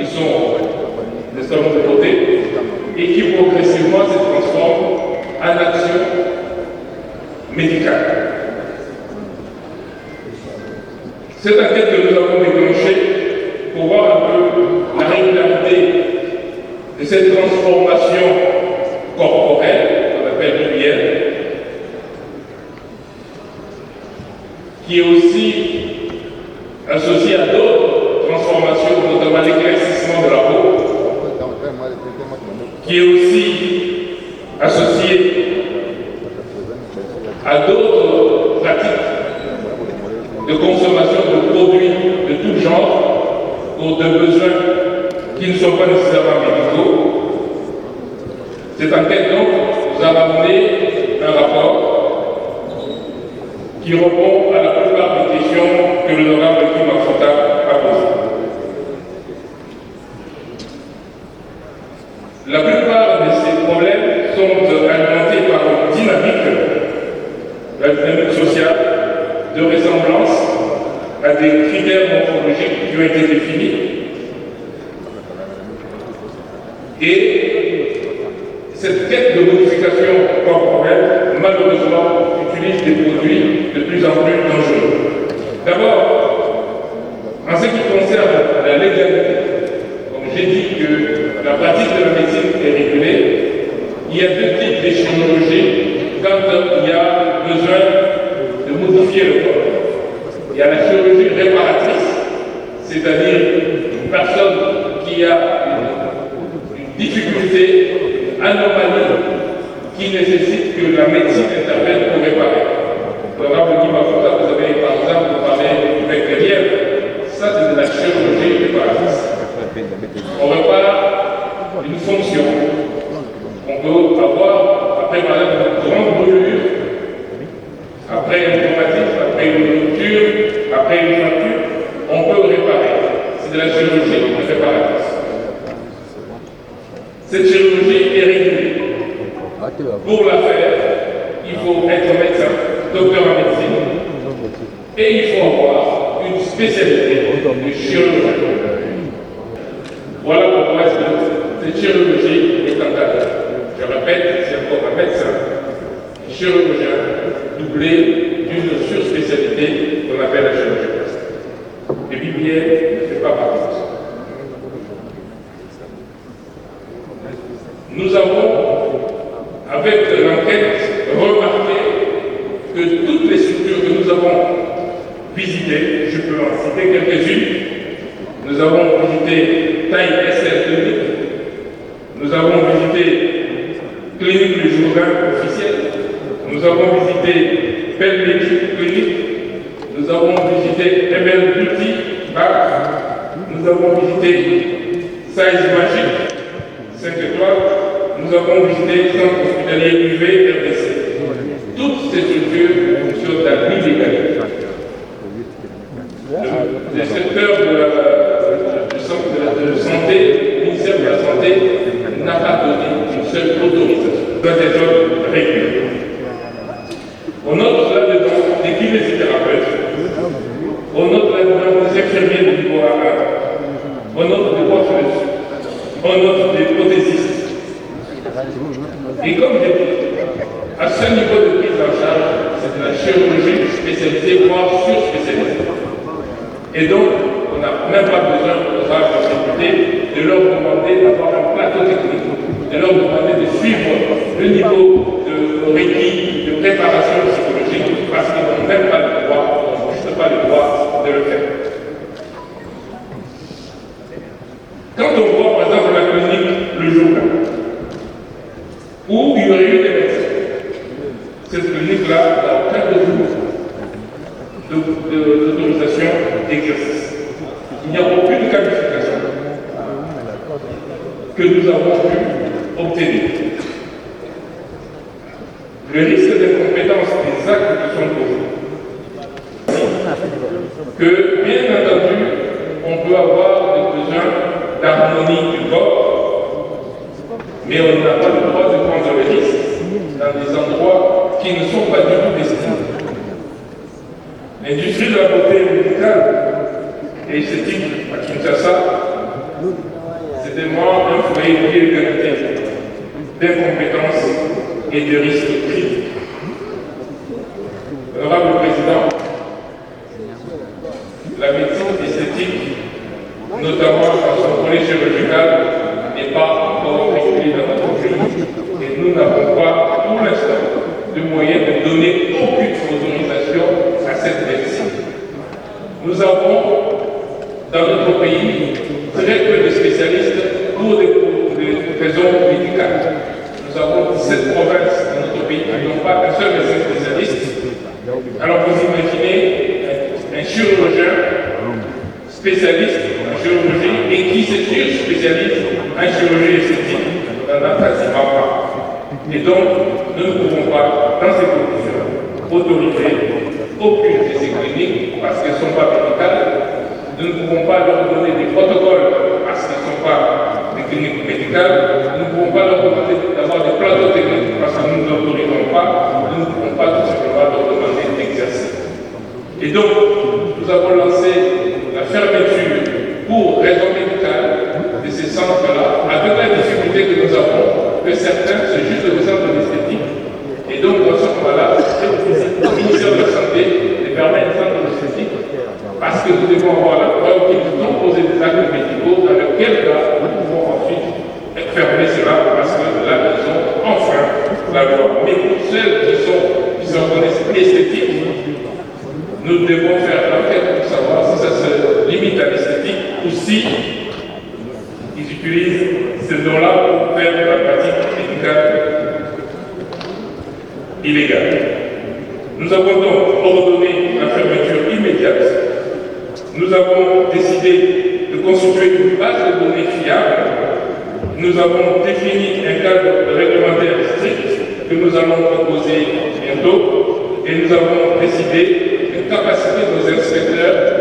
sont des salons de beauté et qui progressivement se transforment en action médicale. Cette enquête que nous avons déclenchée pour voir un peu la régularité de cette transformation corporelle qu'on appelle lumière, qui est aussi associée à d'autres transformations, notamment l'éclaircissement de la peau, qui est aussi associée à d'autres pratiques de consommation de produits de tout genre pour des besoins qui ne sont pas nécessairement médicaux. Cette enquête donc nous a ramené un rapport qui répond à la plupart des questions que l'honorable Guy Mafuta a posées. La plupart de ces problèmes sont alimentés par une dynamique sociale de ressemblance à des critères morphologiques qui ont été définis et cette quête de modification corporelle, malheureusement, utilise des produits de plus en plus dangereux. D'abord, en ce qui concerne la légalité, comme j'ai dit que la pratique de la médecine est régulée, il y a deux types de chirurgie quand il y a besoin de modifier le corps. Il y a la chirurgie réparatrice, c'est-à-dire une personne qui a une difficulté, anomalie, qui nécessite que la médecine intervienne pour réparer. L'honorable Guy Mafuta, vous avez par exemple parlé du bec de lièvre. Ça, c'est de la chirurgie réparatrice. On répare une fonction. On peut avoir, après par exemple, une grande brûlure, après un traumatisme, après une rupture, après une fracture, on peut réparer. C'est de la chirurgie réparatrice. Cette chirurgie est régulée. Pour la faire, il faut être médecin, docteur en médecine, et il faut avoir une spécialité de chirurgien. Voilà pourquoi cette chirurgie est encadrée. Je répète, c'est encore un médecin, chirurgien, doublé d'une surspécialité qu'on appelle la chirurgie plastique. Et Bibier ne fait pas partie de ça. Nous avons, avec l'enquête, remarqué que toutes les structures que nous avons visitées, je peux en citer quelques-unes, nous avons visité Taille SR Clinique, nous avons visité Clinique Le Jourdain officiel, nous avons visité Pelmédic Clinique, nous avons visité ML Beauty Bar, nous avons visité Size Magic 5 étoiles, nous avons visité le centre hospitalier UV RDC. Toutes ces structures fonctionnent dans l'illégalité. Le secteur du centre de santé, le ministère de la Santé, n'a pas donné une seule autorisation. Doit être régulé. On note là-dedans des kinésithérapeutes, on note là-dedans des infirmiers de niveau A1, on note des coiffeuses, on note des prothésistes. Et comme j'ai dit, à ce niveau de prise en charge, c'est de la chirurgie spécialisée, voire surspécialisée. Et donc, on n'a même pas besoin pour les députés de leur demander d'avoir un plateau technique, de leur demander de suivre le niveau de requis, de préparation psychologique, parce qu'ils n'ont même pas le droit, on n'ont juste pas le droit de le faire. Quand on voit par exemple la clinique Le Jourdain, où il y aurait eu des médecins, cette clinique-là n'a aucun d'autorisation d'exercice. Il n'y a aucune qualification que nous avons pu obtenir. Le risque d'incompétence des actes qui sont posés, que bien entendu, on peut avoir des besoins d'harmonie du corps, mais on n'a pas le droit de prendre le risque dans des endroits qui ne sont pas du tout destinés. L'industrie de la beauté médicale et esthétique à Kinshasa vous voyez l'égalité d'incompétence et de risques pris. Honorable Président, la médecine esthétique, notamment dans son volet chirurgical, n'est pas encore régulée dans notre pays et nous n'avons pas pour l'instant de moyens de donner aucune autorisation à cette médecine. Nous avons dans notre pays très peu de spécialistes pour des raisons médicales. Nous avons 17 provinces dans notre pays qui n'ont pas un seul médecin spécialiste. Alors vous imaginez un chirurgien spécialiste en chirurgie et qui se spécialise en chirurgie esthétique. On n'en a quasiment pas. Et donc, nous ne pouvons pas, dans ces conditions, autoriser aucune de ces cliniques parce qu'elles ne sont pas médicales. Nous ne pouvons pas leur donner des protocoles parce qu'elles ne sont pas des cliniques médicales. Nous ne pouvons pas leur demander d'avoir des plateaux techniques parce que nous ne l'autorisons pas. Nous ne pouvons pas tout simplement leur demander d'exercer. Et donc, nous avons lancé la fermeture pour raison médicale de ces centres-là, avec la difficulté que nous avons, que certains se jugent de centres d'esthétique. Et donc, dans ce moment-là, le ministère de la Santé de permettre un centre d'esthétique parce que nous devons avoir la preuve qu'ils nous ont posé des actes médicaux dans lequel cas nous pouvons ensuite fermer cela parce que là, ils ont enfin la loi. Mais pour ceux qui se reconnaissent esthétiques, nous devons faire l'enquête pour savoir si ça se limite à l'esthétique ou si ils utilisent ce nom-là pour faire de la pratique médicale illégale. Nous avons donc ordonné la fermeture immédiate. Nous avons décidé de constituer une base de données fiable. Nous avons défini un cadre réglementaire strict que nous allons proposer bientôt et nous avons décidé de capaciter nos inspecteurs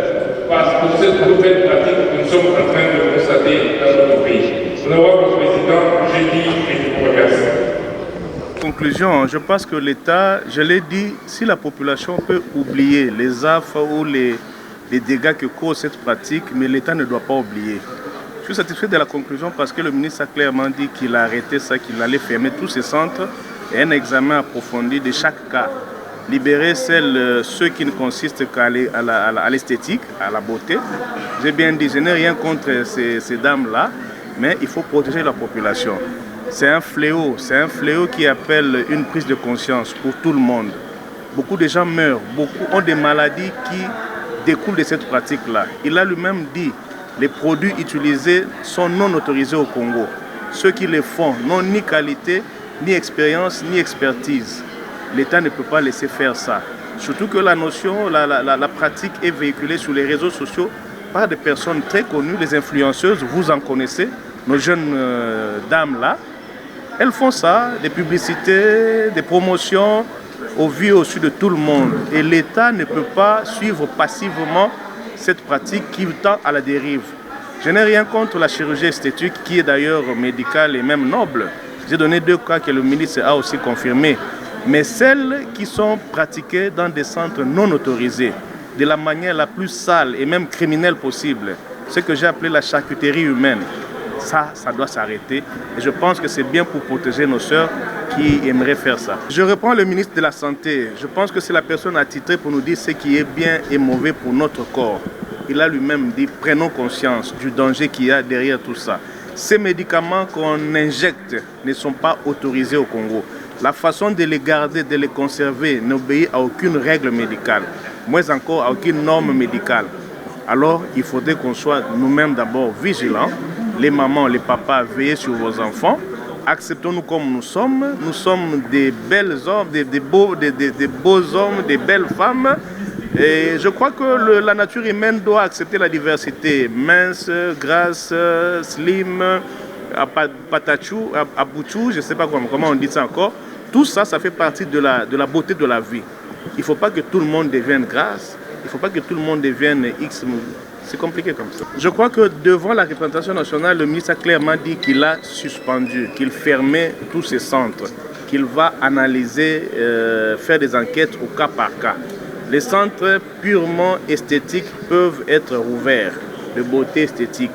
pour cette nouvelle pratique que nous sommes en train de constater dans notre pays. Honorable Président, j'ai dit et je vous remercie. Conclusion, je pense que l'État, je l'ai dit, si la population peut oublier les affres ou les dégâts que cause cette pratique, mais l'État ne doit pas oublier. Je suis satisfait de la conclusion parce que le ministre a clairement dit qu'il a arrêté ça, qu'il allait fermer tous ces centres et un examen approfondi de chaque cas. Libérer ceux qui ne consistent qu'à l'esthétique, à la beauté. J'ai bien dit, je n'ai rien contre ces dames-là, mais il faut protéger la population. C'est un fléau qui appelle une prise de conscience pour tout le monde. Beaucoup de gens meurent, beaucoup ont des maladies qui découlent de cette pratique-là. Il a lui-même dit, les produits utilisés sont non autorisés au Congo. Ceux qui les font n'ont ni qualité, ni expérience, ni expertise. L'État ne peut pas laisser faire ça. Surtout que la notion, la pratique est véhiculée sur les réseaux sociaux par des personnes très connues, les influenceuses, vous en connaissez, nos jeunes dames-là. Elles font ça, des publicités, des promotions, au vu et au su de tout le monde. Et l'État ne peut pas suivre passivement cette pratique qui tend à la dérive. Je n'ai rien contre la chirurgie esthétique, qui est d'ailleurs médicale et même noble. J'ai donné 2 cas que le ministre a aussi confirmés. Mais celles qui sont pratiquées dans des centres non autorisés, de la manière la plus sale et même criminelle possible, ce que j'ai appelé la charcuterie humaine, ça doit s'arrêter. Et je pense que c'est bien pour protéger nos sœurs qui aimeraient faire ça. Je reprends le ministre de la Santé. Je pense que c'est la personne attitrée pour nous dire ce qui est bien et mauvais pour notre corps. Il a lui-même dit, prenons conscience du danger qu'il y a derrière tout ça. Ces médicaments qu'on injecte ne sont pas autorisés au Congo. La façon de les garder, de les conserver, n'obéit à aucune règle médicale, moins encore à aucune norme médicale. Alors, il faudrait qu'on soit nous-mêmes d'abord vigilants, les mamans, les papas, veillez sur vos enfants, acceptons-nous comme nous sommes des belles hommes, des beaux hommes, des belles femmes. Et je crois que la nature humaine doit accepter la diversité, mince, grasse, slim, patachou, abouchou, je ne sais pas comment on dit ça encore. Tout ça, ça fait partie de la beauté de la vie. Il ne faut pas que tout le monde devienne grasse, il ne faut pas que tout le monde devienne X. C'est compliqué comme ça. Je crois que devant la représentation nationale, le ministre a clairement dit qu'il a suspendu, qu'il fermait tous ces centres, qu'il va analyser, faire des enquêtes au cas par cas. Les centres purement esthétiques peuvent être ouverts, de beauté esthétique.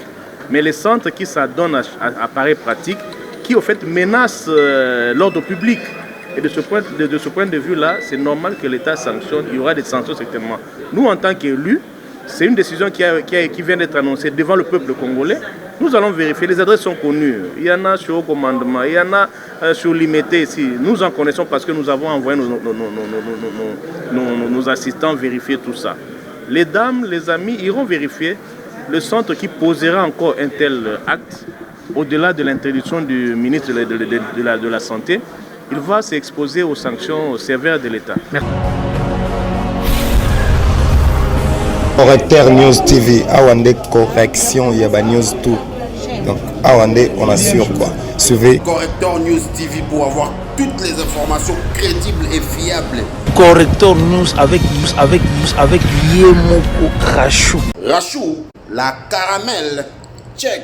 mais les centres qui s'adonnent à pareille pratique, qui au fait menacent l'ordre public. Et de ce point de vue-là, c'est normal que l'État sanctionne, il y aura des sanctions certainement. Nous, en tant qu'élus, c'est une décision qui vient d'être annoncée devant le peuple congolais. Nous allons vérifier, les adresses sont connues. Il y en a sur Haut Commandement, il y en a sur Limité ici. Nous en connaissons parce que nous avons envoyé nos assistants vérifier tout ça. Les dames, les amis iront vérifier le centre qui posera encore un tel acte, au-delà de l'interdiction du ministre de la Santé. Il va s'exposer aux sanctions sévères de l'État. Correcteur News TV, Awande correction, Yaba News tout. Donc Awande, on assure quoi. Suivez Correcteur News TV pour avoir toutes les informations crédibles et fiables. Correcteur News avec Yemoko Rachou. Rachou, la caramel, check.